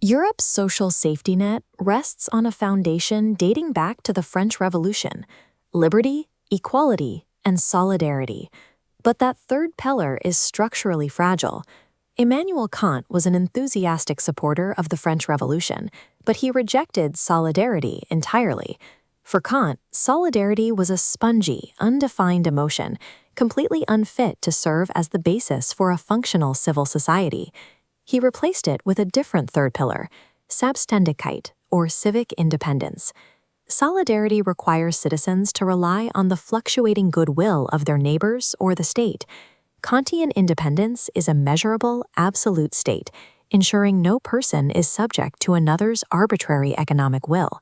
Europe's social safety net rests on a foundation dating back to the French Revolution: liberty, equality, and solidarity. But that third pillar is structurally fragile. Immanuel Kant was an enthusiastic supporter of the French Revolution, but he rejected solidarity entirely. For Kant, solidarity was a spongy, undefined emotion, completely unfit to serve as the basis for a functional civil society. He replaced it with a different third pillar: Selbstständigkeit, or civic independence. Solidarity requires citizens to rely on the fluctuating goodwill of their neighbors or the state. Kantian independence is a measurable, absolute state, ensuring no person is subject to another's arbitrary economic will.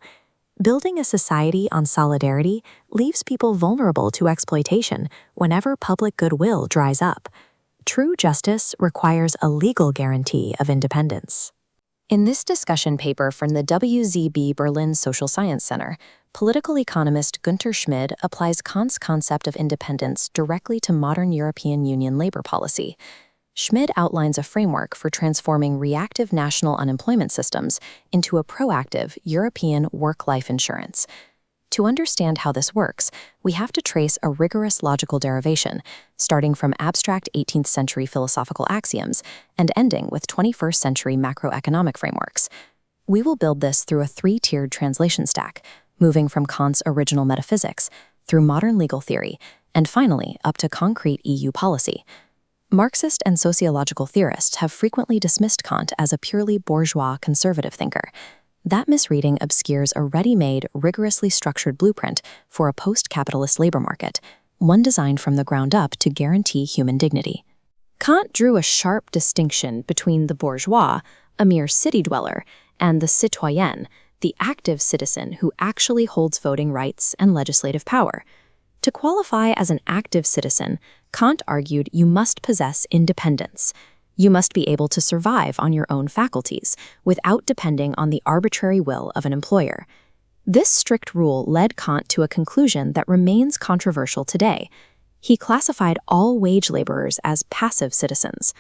Building a society on solidarity leaves people vulnerable to exploitation whenever public goodwill dries up. True justice requires a legal guarantee of independence. In this discussion paper from the WZB Berlin Social Science Center, political economist Günter Schmid applies Kant's concept of independence directly to modern European Union labor policy. Schmid outlines a framework for transforming reactive national unemployment systems into a proactive European work-life insurance. To understand how this works, we have to trace a rigorous logical derivation, starting from abstract 18th century philosophical axioms and ending with 21st century macroeconomic frameworks. We will build this through a three-tiered translation stack, moving from Kant's original metaphysics, through modern legal theory, and finally up to concrete EU policy. Marxist and sociological theorists have frequently dismissed Kant as a purely bourgeois conservative thinker. That misreading obscures a ready-made, rigorously structured blueprint for a post-capitalist labor market, one designed from the ground up to guarantee human dignity. Kant drew a sharp distinction between the bourgeois, a mere city dweller, and the citoyen, the active citizen who actually holds voting rights and legislative power. To qualify as an active citizen, Kant argued you must possess independence. You must be able to survive on your own faculties without depending on the arbitrary will of an employer. This strict rule led Kant to a conclusion that remains controversial today. He classified all wage laborers as passive citizens.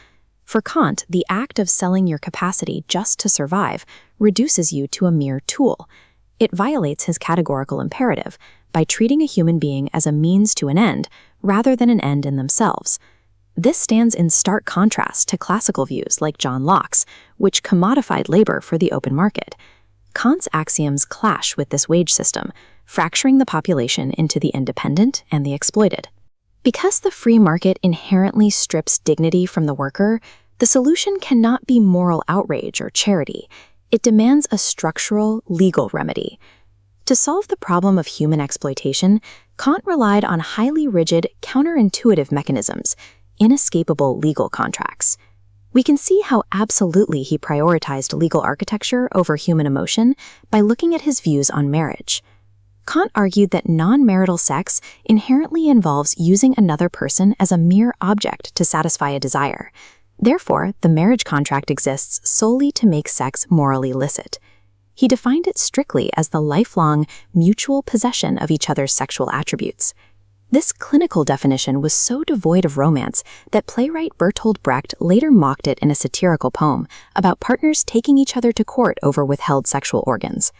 For Kant, the act of selling your capacity just to survive reduces you to a mere tool. It violates his categorical imperative by treating a human being as a means to an end rather than an end in themselves. This stands in stark contrast to classical views like John Locke's, which commodified labor for the open market. Kant's axioms clash with this wage system, fracturing the population into the independent and the exploited. Because the free market inherently strips dignity from the worker, the solution cannot be moral outrage or charity. It demands a structural, legal remedy. To solve the problem of human exploitation, Kant relied on highly rigid, counterintuitive mechanisms, inescapable legal contracts. We can see how absolutely he prioritized legal architecture over human emotion by looking at his views on marriage. Kant argued that non-marital sex inherently involves using another person as a mere object to satisfy a desire. Therefore, the marriage contract exists solely to make sex morally licit. He defined it strictly as the lifelong, mutual possession of each other's sexual attributes. This clinical definition was so devoid of romance that playwright Bertolt Brecht later mocked it in a satirical poem about partners taking each other to court over withheld sexual organs.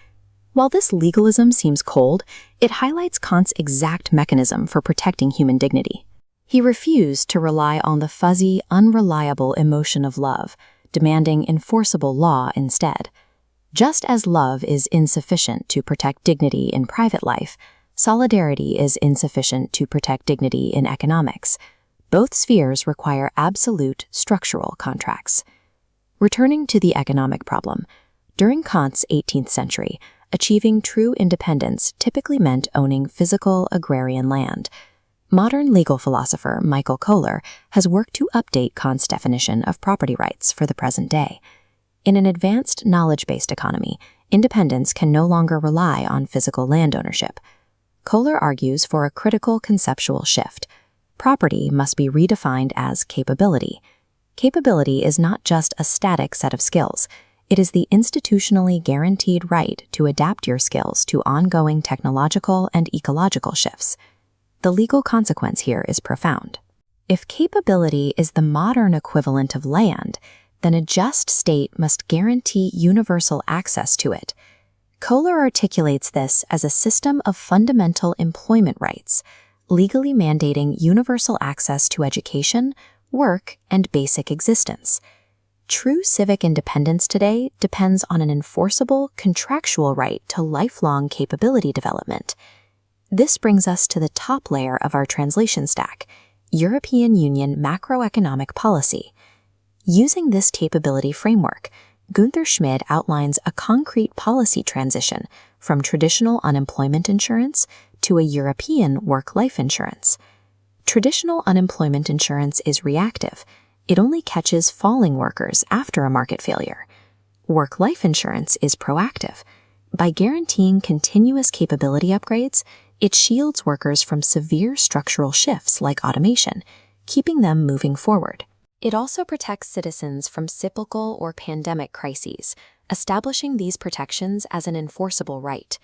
While this legalism seems cold, it highlights Kant's exact mechanism for protecting human dignity. He refused to rely on the fuzzy, unreliable emotion of love, demanding enforceable law instead. Just as love is insufficient to protect dignity in private life, solidarity is insufficient to protect dignity in economics. Both spheres require absolute structural contracts. Returning to the economic problem, during Kant's 18th century, achieving true independence typically meant owning physical agrarian land. Modern legal philosopher Michael Kohler has worked to update Kant's definition of property rights for the present day. In an advanced knowledge-based economy, independence can no longer rely on physical land ownership. Kohler argues for a critical conceptual shift. Property must be redefined as capability. Capability is not just a static set of skills. It is the institutionally guaranteed right to adapt your skills to ongoing technological and ecological shifts. The legal consequence here is profound. If capability is the modern equivalent of land, then a just state must guarantee universal access to it. Kohler articulates this as a system of fundamental employment rights, legally mandating universal access to education, work, and basic existence. True civic independence today depends on an enforceable, contractual right to lifelong capability development. This brings us to the top layer of our translation stack, European Union macroeconomic policy. Using this capability framework, Gunther Schmid outlines a concrete policy transition from traditional unemployment insurance to a European work-life insurance. Traditional unemployment insurance is reactive. It only catches falling workers after a market failure. Work-life insurance is proactive. By guaranteeing continuous capability upgrades, it shields workers from severe structural shifts like automation, keeping them moving forward. It also protects citizens from cyclical or pandemic crises, establishing these protections as an enforceable right.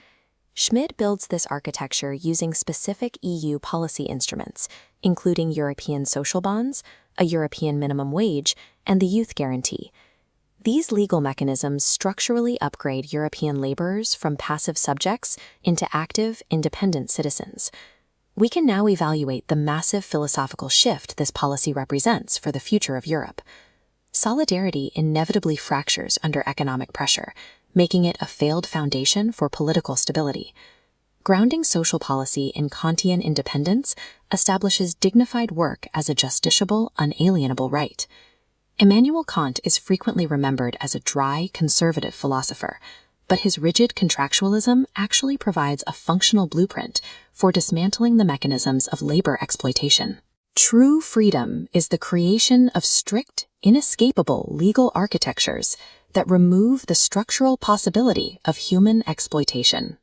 Schmid builds this architecture using specific EU policy instruments, including European social bonds, a European minimum wage, and the youth guarantee. These legal mechanisms structurally upgrade European laborers from passive subjects into active, independent citizens. We can now evaluate the massive philosophical shift this policy represents for the future of Europe. Solidarity inevitably fractures under economic pressure, making it a failed foundation for political stability. Grounding social policy in Kantian independence establishes dignified work as a justiciable, unalienable right. Immanuel Kant is frequently remembered as a dry, conservative philosopher, but his rigid contractualism actually provides a functional blueprint for dismantling the mechanisms of labor exploitation. True freedom is the creation of strict, inescapable legal architectures that remove the structural possibility of human exploitation.